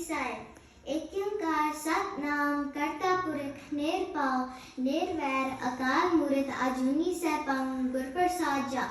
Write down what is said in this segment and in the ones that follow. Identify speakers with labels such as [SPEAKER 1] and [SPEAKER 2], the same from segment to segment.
[SPEAKER 1] साय एक ओंकार सतनाम करता पुरख निरपाव निर्वैर अकाल मूर्त आजूनी सैभं गुर प्रसाद जा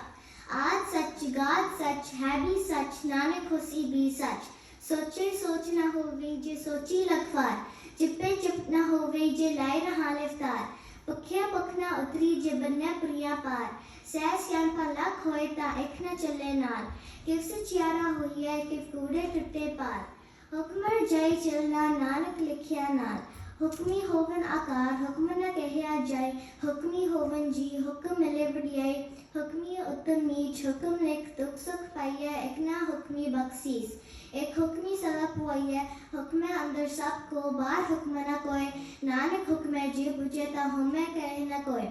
[SPEAKER 1] आद सच गाद सच है भी सच नानक होसी भी सच सोचे सोच न होवे जे सोची लखवार चिप्पे चिप न होवे जे लाई रहा लिफ्तार पखिया पखना उतरी जे बन्या प्रिया पार सह सियाणपा लख होए ता एक न चले नाल किव सचियारा होई है किव कूड़े टुटे पार हुक्मर जय चलना नानक लिखिया नाल हुक्मी होवन आकार हुक्म न कहया जाय हुक्मी होवन जी हुक्म मिले बढ़ियाई हुक्मी उत्तम नीच हुक्म लिख दुख सुख पाइया एक ना हुक्मी बख्शीस एक हुक्मी सदा पुआइया हुक्म अंदर सब को बार हुक्म न कोय नानक हुक्म जे बुझे ता हुमे कहे न कोय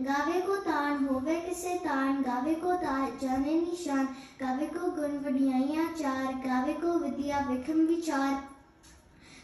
[SPEAKER 1] गावे को तान होवे किसे तान गावे को तार जाने निशान गावे को गुण बढ़ियाइयां चार गावे को विद्या विक्रम विचार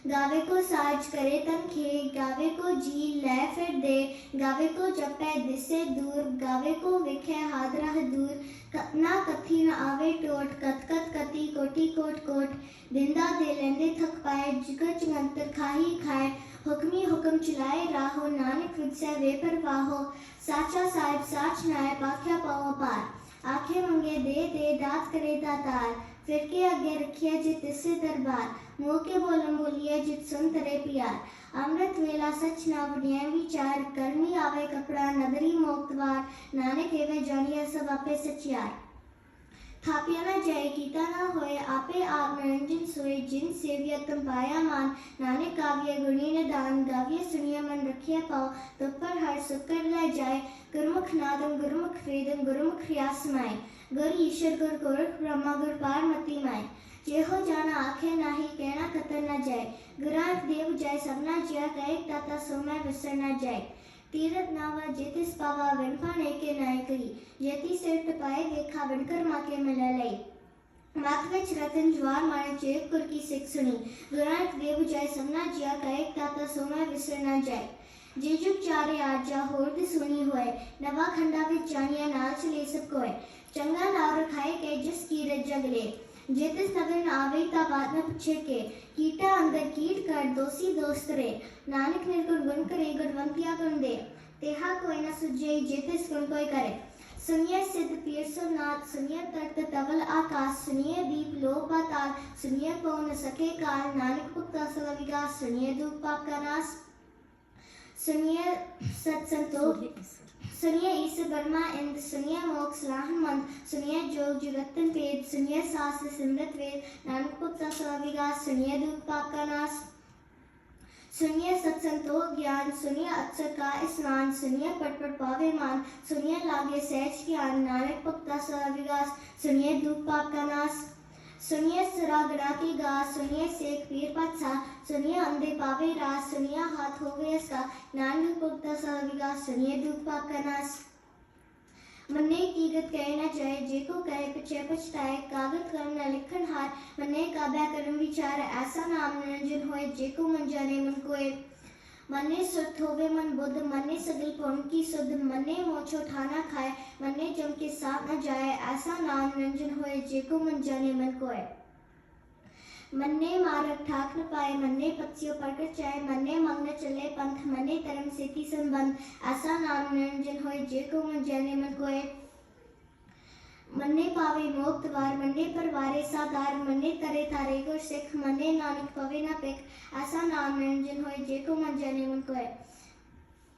[SPEAKER 1] गावे को साज करे तन खे गावे को जी लै फिर दे गावे को जपै दिसे दूर गावे को विखे हाथ रह दूर ना कथी न आवे टोट कत कत कती कोटि कोट कोट बिंदा दे लेंदे थक पाए जिगर जगंतर खाही खाए हुक्मी हुक्म चलाए राहो नानक विदसे वे परवाहो साचा साहिब साच नाय पाख्या पाओ पार आखे मंगे दे दात करे दातार फिर के आगे रखिया जित तिसे दरबार मुँह के बोलम बोलिया जित सुन तरे प्यार अमृत वेला सच ना बढ़िया विचार कर्मी आवे कपड़ा नगरी मोक्तवार नानक एवे जानिया सब आपे सचियार थापिया न जाए कीता न होए आपे आप निरंजन सोए जिन सेविया तुम पाया मान नानक काव्य गुणी ने दान गाव्य सुनिया मन रखिया पाओ तो पर हर सुकर ले जाए गुरुमुख नादम गुरुमुख वेदम गुरुमुख रियास माए गुर ईश्वर गुर गोरख ब्रह्मा गुर पार्वती माए जेहो जाना आखे नाही कहना कतर न जाए गुरांत देव जाय सबना जिया कहे ताता सोमै विसर न जाए तीरथ नावा जेतिस पावा विणफाने के नाय करी जेति सिर टपाए देखा विणकर माके मिला लई मात विच रतन ज्वार मारे चेक कुर की सिख सुनी गुरांत देव जाय सबना जिया कहे ताता सोमै विसर न जाए जे जुग चारे आजा होर दी सुनी होए नवा खंडा विच जानिया नाल चले सब कोय चंगा नाव रखाए के जिस कीरत जगले जेतिस नगर न आवे ता बात न पूछे के कीटा अंदर कीट कर दोषी दोस्त रे नानक निर्गुण गुण करे गुणवंतिया गुण दे तेहा कोई न सुझे जेतिस गुण कोई करे सुनिए सिद्ध पीर सोनाथ सुनिए तर्त तवल आकाश सुनिए दीप लोक पाताल सुनिए पवन सके काल नानक पुक्ता सदा विकास सुनिए दुख पाप का नाश सुनिए सत्संतोष सुनिए ईश्वर ब्रह्मा इंद्र सुनिए मोक्ष लाहन मंत्र सुनिए जोग जुगतन वेद सुनिए शास्त्र सिमरत वेद नानक पुक्ता सदा विकास सुनिए दुख पाप का नाश सुनिए सत्संतोष ज्ञान सुनिए अक्षर का स्नान सुनिए पट पट पावे मान सुनिए लागे सहज ज्ञान नानक पुक्ता सदा विकास सुनिए दुख पाप का नाश सुनिए सुरागड़ा की गास सुनिए शेख पीर पत्सा सुनिए अंधे पावे रास सुनिए हाथ हो गए इसका नानक पुक्ता सदा विकास सुनिए दुख पाप का नाश मन्ने की गत कहे न जाए जे को कहे पिछे पछताए कागत कर्म न लिखन हार मन्ने काब्या कर्म विचार ऐसा नाम निरंजन होए जे को मन जाने मन कोय मन्ने सुत होवे मन बुद्ध मन्ने सगल पुण्य की सुध मन्ने मोछो ठाना खाए मन्ने जम के साथ न जाए ऐसा नाम निरंजन होए जे को मन जाने मन कोय मन्ने मारक ठाक न पाए मन्ने पक्षियों पड़कर चाहे मन्ने मंगन चले पंथ मन्ने धर्म सेती संबंध ऐसा नाम निरंजन होए जे को मन जाने मन कोय मन्ने पावे मोक्ष द्वार मन्ने परवारे साधार मन्ने तरे थारे गुर सिख मन्ने नानक पवे न पिक ऐसा नाम निरंजन होए जे को मन जाने मन कोय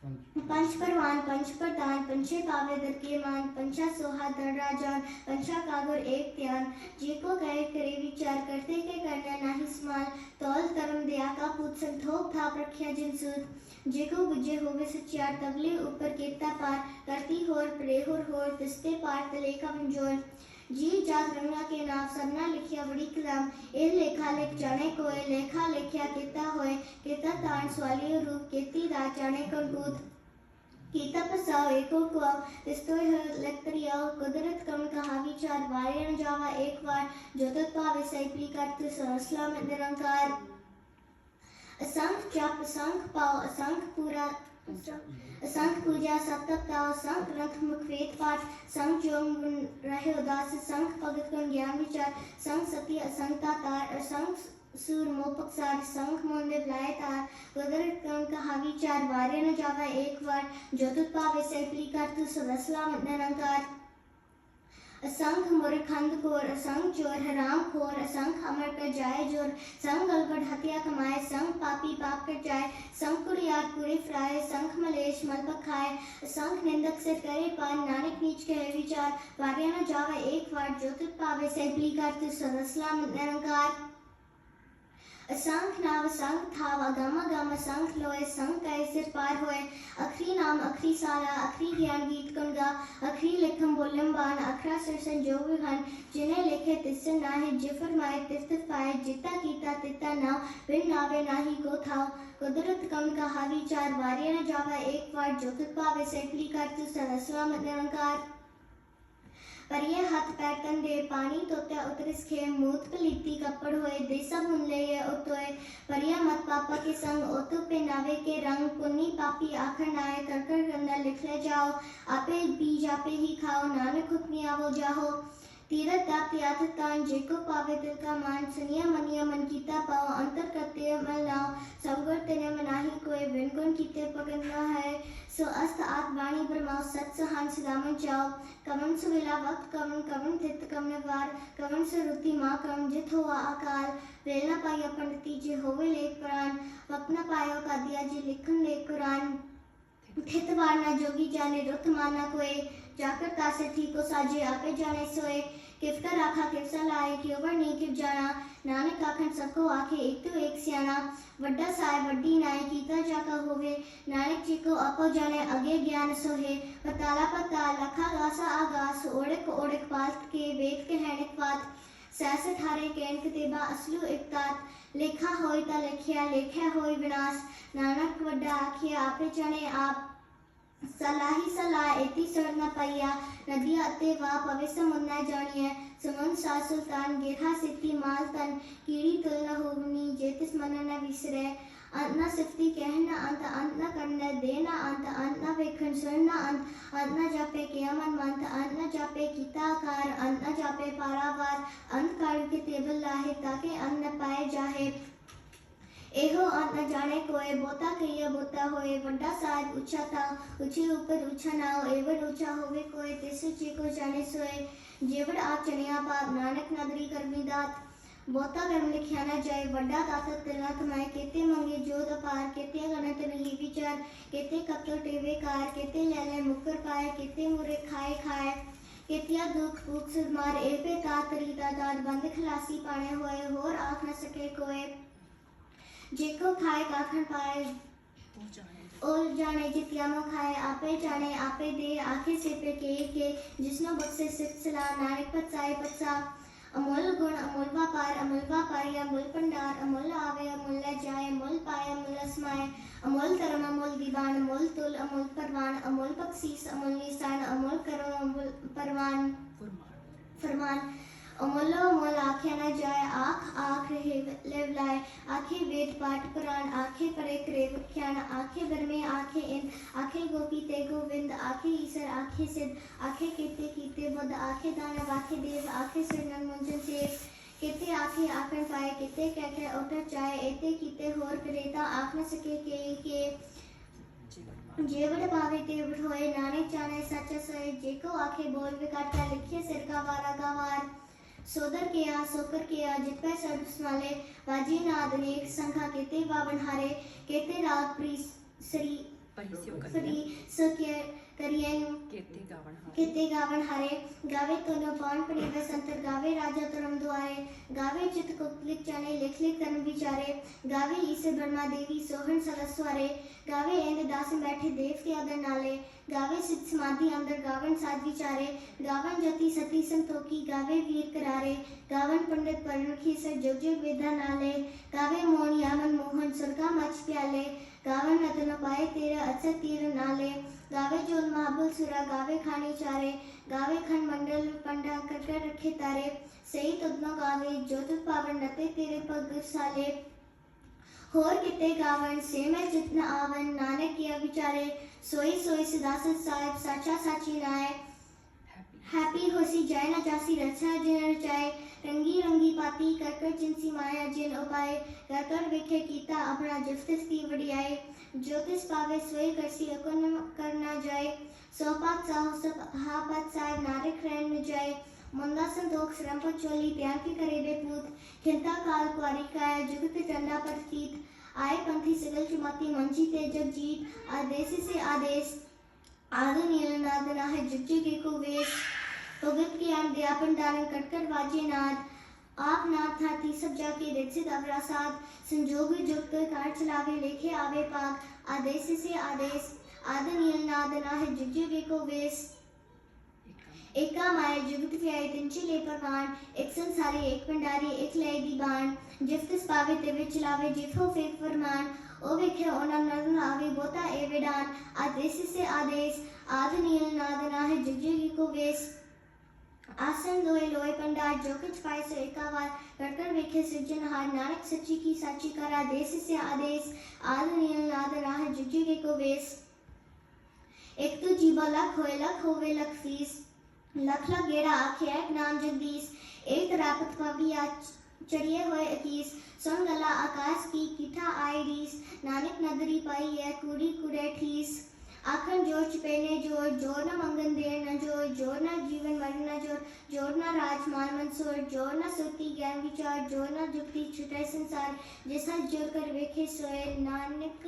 [SPEAKER 1] पंच परवान पंच प्रधान पंचे पावे दर के मान पंचा सोहा दर राजान पंचा कागुर एक त्यान जे को कहे करे विचार करते के करना नाही समान तौल कर्म दया का पूत संतोख था प्रख्या जिन सूद जे को बुझे होवे सचियार तबले ऊपर केता पार करती होर प्रेहोर होर तिस्ते पार तले का मंजोर जी जात रंगा के नाम सबना लिखिया बड़ी कलाम ए लेखा लेख जाने कोय लेखा लेखिया केता होए केता तान स्वाली रूप केती दा जाने कौन कूद कीता पसाओ एको को तिस्तोय लक्तरियाओ कुदरत कम कहा विचार वारे न जावा एक बार जोतत पावे सैपली करते सरस्लाम निरंकार असंख जाप असंख पाओ असंख पूरा संख पूजा सप्तक संख ग्रंथ मुख वेद पाठ संख जोग रहे उदास संख भगत गुण ज्ञान विचार संख सती असंखता तार संख सूर मोपकसार संख मोंदे ब्लाय तार कुदरत कम कहा विचार वार्य न जावा एक बार ज्योतुत पावे सैपली कर तू सदसला निरंकार असंख मुरखंद कोर असंख चोर हराम खोर असंख अमर कर जाए जोर संग गलबड़ हत्या कमाए संग पापी पाप कर जाए संग कुड़ियार पूरे फ्राए संख मलेश मलपक खाए संख निंदक से करे पान नानक नीच के विचार वार्य न जावा एक बार ज्योतित पावे सैपली कर तू सदसला निरंकार असंख नाव संख थाव अगम गम संख लोए संख कई सिर पार होए अखरी नाम अखरी साला अखरी ज्ञान गीत कुंगा अखरी लिखम बोलम बान अखरा सरसन जो विहन जिन्हें लिखे तिस्से नाहे जिफर माए तिफ्त पाए जिता कीता तिता नाव बिन नावे नाही को थाव कुदरत कम का हावी चार वार्य न जावा एक बार ज्योतित पावे सैकली कर तू सरसला निरंकार पर ये हाथ पैर तन दे पानी तोत्या उतरिस खे मूत पलीती कपड़ होए देसा मुनले ये उतोए पर ये मत पापा के संग ओतु पे नावे के रंग पुन्नी पापी आखर नाए कर गंदा लिख ले जाओ आपे बीज आपे ही खाओ नानक हुक्मी आवो जाहो तीरथ ताप याथ तान जेको पावे दिल का मान सुनिया मनिया मन कीता पाओ अंतर करते मन लाओ सबगुण तेने मनाही कोई बिनगुण कीते पकड़ना है सो अस्त आत वाणी ब्रह्माओ सत हंस दामन जाओ कमन सुविला वक्त कमन कमन तित कमन वार कमन से रुति माँ कम जित हुआ अकाल वेल न पाया पंडिती जे होवे लेख पुराण वक्त न पायो का दिया जे लिखन ले कुरान थित वार ना जोगी जाने रुत माना कोई जाकर तासे ठीको साजे आपे जाने सोए किफका राखा किफसा लाए क्योवर नी किफ जाना नानक आखन सबको आखे एक तो एक सियाना वड्डा साय वड्डी नाय कीता जाका होवे नानक जी को अपो जाने अगे ज्ञान सोहे पताला पता लखा गासा आगास ओड़क ओड़क पात के वेद के हैणक पात सैस ठारे केन कतेबा असलु इकतात लेखा होय ता लेखिया लेखा होय विनाश नानक वड्डा आखिया आपे जाने आप सलाही सलाह एती सरना पैया नदिया अते वा पवित्र मुन्ना जानिए सुमन सा सुल्तान गिरहा सिद्धि माल तन कीड़ी तुल न होवनी जेतिस मन न विसरे अंत न सिफ्ती कहना अंत न करना देना अंत न वेखन सुनना अंत न जापे कियामन मंत अंत न जापे कीताकार अंत न जापे पारावार अंत काल के तेबल लाहे ताके अंत न पाए जाहे एहो अंत न जाने कोए बोता कहिया बोता होए वड्डा साहब ऊंचा था ऊंचे ऊपर ऊंचा नाव एवड ऊंचा होवे कोए तिसु ची को जाने सोए जेवड आप चनिया पाप नानक नगरी करमी दात बोता कर्म लिखिया न जाए वड्डा ताकत तिलना तुम्हारे केते मंगे जोध अपार केते गणत नहीं विचार केते कपतो टेवे कार केते ले मुकर पाए केते मुरे खाए खाए केतिया दुख भूख सुरमार एपे तातरी दादार बंद खलासी पाने होए होर आख न सके कोए जेको खाए काखन पाए और जाने जितियामो खाए आपे जाने आपे दे आखे से पे के जिसनो बक्से सिलसिला नानक पचाए पचा अमोल गुण अमोल व्यापार अमोल भंडार अमोल आवे अमोल जाए अमोल पाए अमोल अस्माए अमोल तरम अमोल दीवान अमोल तुल अमोल परवान अमोल बख्शीस अमोल निशान अमोल करो अमोल परवान फरमान अमोलो अमोल आँखें न जाए आँख आँख रहे लेवलाए आँखें वेद पाठ पुराण आँखें परे करे विख्यान आँखें बरमे आँखें इन आँखें गोपी ते गोविंद आँखें ईसर आँखें सिद्ध आँखें कीते कीते बुद्ध आँखें दानव आँखें देव आँखें सिरनन मुंजन से केते आँखें आकन पाए केते कहके उतर जाए एते कीते होर करेता आँख न सके के जेवड़ पावे तेवड़ होए नानक जाने सच्चा सोए जेको आँखें बोल विकाटा लिखे सिर का वारा गवार सोदर किया सोकर किया जितपे सर्व स्माले वाजी नाद नेक संखा केते बावन हारे केते राग प्री सरी सके करियन केते गावन हारे गावे तोनो पान पड़ेगा संतर गावे राजा तरम द्वारे गावे चित को लिख जाने लिख कर्म विचारे गावे ईसे ब्रह्मा देवी सोहन सरस्वरे गावे एंद दास बैठे देव के अदर नाले गावे सिद्ध समाधि अंदर गावन साध विचारे गावन जति सती संतोखी गावे वीर करारे गावन पंडित परमुखी सर जुग जुग वेदा नाले गावे मोहन यामन मोहन सुरगा मच प्याले गावन नतन पाए तेरा अच्छा तीर नाले गावे जोल महाबुल सुरा गावे खाने चारे गावे खंड मंडल पंडा कर रखे तारे सही तुदनो गावे ज्योतिष पावन नते तेरे पग साले होर किते गावन से मैं जितना आवन नानक किया विचारे सोई सोई सिदासत साहिब साचा साची नाय हैप्पी होसी जाए ना जासी रचा जिन रचाए रंगी रंगी पाती कर कर जिनसी माया जिन उपाय कर कर विखे कीता अपना जुफ्तिस की वडियाए ज्योतिष पावे सोई करसी अकुन करना जाए सोपात साहो सब हापत साहिब नारिक रहन न जाए मुंदा संतोख श्रमपत चोली त्याग की करे बेपूत खिलता काल कुआरी का जुगत चंदा पर कीत आए पंथी सिगल चुमती मंची ते जग जीत आदेश से आदेश आदि नीलनादना है जुज्जे के को वेश भगत की आम दयापन दारन कटकर वाजे नाद आप नाथ था थी सब जाके रिचित अवरासाद संजोग जुगत कार चलावे लेखे आवे पाक आदेश से आदेश आदि नीलनादना है जुज्जे के को वेश एका माय जुगत व्याय तिंचे ले परवान एक संसारी एक भंडारी एक लय दी बाण जिफ्तिस पावे ते विच लावे जिफो फेक फरमान ओ विखे ओना नरन आवे बोता ए वेदान आदेश से आदेश आद नील नादना है जुजे को वेश आसन लोए लोए पंडार जो कुछ पाए सो एकावार करकर विखे सृजनहार नानक सच्ची की साची कर आदेश से आदेश आद नील नादना है जुजे को वेश एक तो जीवा लख होवे लख फीस लख लख गेड़ा आखे एक नाम जगदीश एक रापत पापिया चढ़िए हुए अकीस सुन गला आकाश की किठा आए रीस नानक नगरी पाई है कूड़ी कुड़े ठीस आखन जोर चपेने जोर जोर न मंगन देर न जोर न जीवन मरण न जोर न राजमान मंसूर जोर न सुरती ज्ञान विचार जोर न जुक्ति छुटे संसार जैसा जोर कर वेखे सोए नानक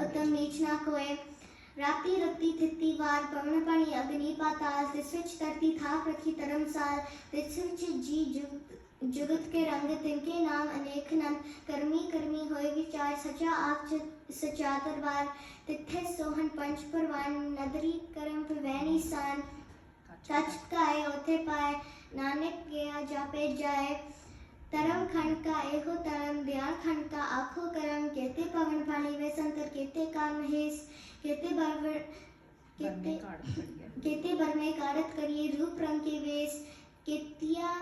[SPEAKER 1] उत्तम नीच ना कोए राती रक्ति थित्ती वार पवन पानी अग्नि पाताल तिसविच तरती था प्रथि तरमसाल तिसविच जी जुगत के रंग तिनके नाम अनेक नंद कर्मी कर्मी होए विचार सचा आप सचा तरवार तिथे सोहन पंच परवान नदरी करम वैनी सान सच काए ओथे पाए नानक गया जापे जाए तरम खंड का एहो तरम ध्यान खंड का आखो करम कहते पवन पानी वे संतर कहते कान महेश कहते बर में कारत करिए रूप रंग के वेश केतिया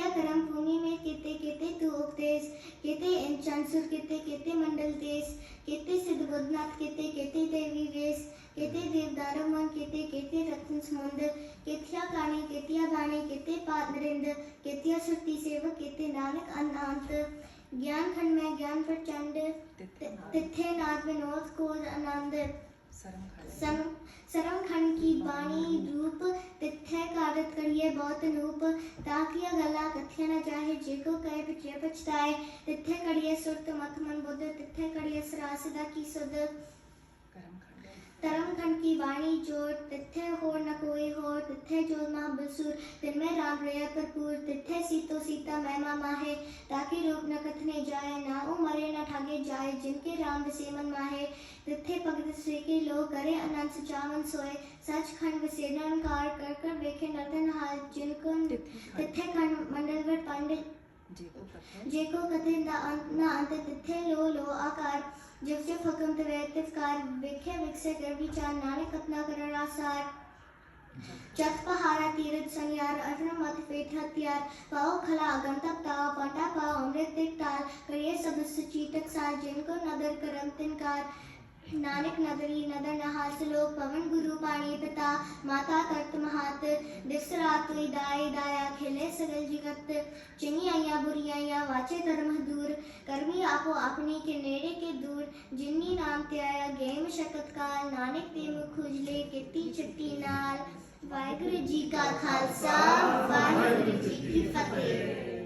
[SPEAKER 1] करम भूमि में केते तू उपदेश केते इंचांसुर केते मंडल देश केते सिद्ध बुद्धनाथ केते देवी वेश केते देवदार मन केते रत्न समुद्र केतिया कानी केतिया गानी केते पात नरेंद्र केतिया शक्ति सेवक केते नानक अनंत ज्ञान खंड में ज्ञान प्रचंड तिथे नाथ विनोद को आनंद सरम खंड की बाणी रूप तिथे कारत करिए बहुत नूप ताकिया गला कथ्य न चाहे जेको कहे पिछे पछताए तिथे करिए सुरत मत मन बुद्ध तिथे करिए सरासदा की सुध तरम खंड की वाणी जोर तिथे हो न कोई हो तिथे जो महाबसुर तिनमें राम रया भरपूर तिथे सीतो सीता महिमा माहे ताकि रूप न कथने जाए ना ओ मरे न ठागे जाए जिनके राम बसे मन माहे तिथे भगत श्री के लोग करे अनंत सचावन सोए सच खंड बसे निरंकार कर कर वेखे नर्तन हाल जिनको तिथे खंड मंडल वर पंडित जेको कथे न अंत तिथे लो आकार जब जब हुक्म तवे तिफकार विखे विकसे कर विचार नानक अपना कर आसार चत पहाड़ा तीरथ संयार अठन मत पेट हथियार पाओ खला गंतक ताव पाटा पाओ अमृत ताल करिए सब सचीतक सार जिनको नदर करम तिनकार नानक नगरी नदर नहार सलोक पवन गुरु पानी पिता माता कर्त महात दिवस रात दाया खेले सगल जगत चंगी आया बुरी आया वाचे धर्म दूर कर्मी आपो अपनी के नेड़े के दूर जिन्नी नाम ते आया गेम शकत काल नानक ते मुख उजले केती चट्टी नाल वाहिगुरु जी का खालसा वाहिगुरु जी की फतेह।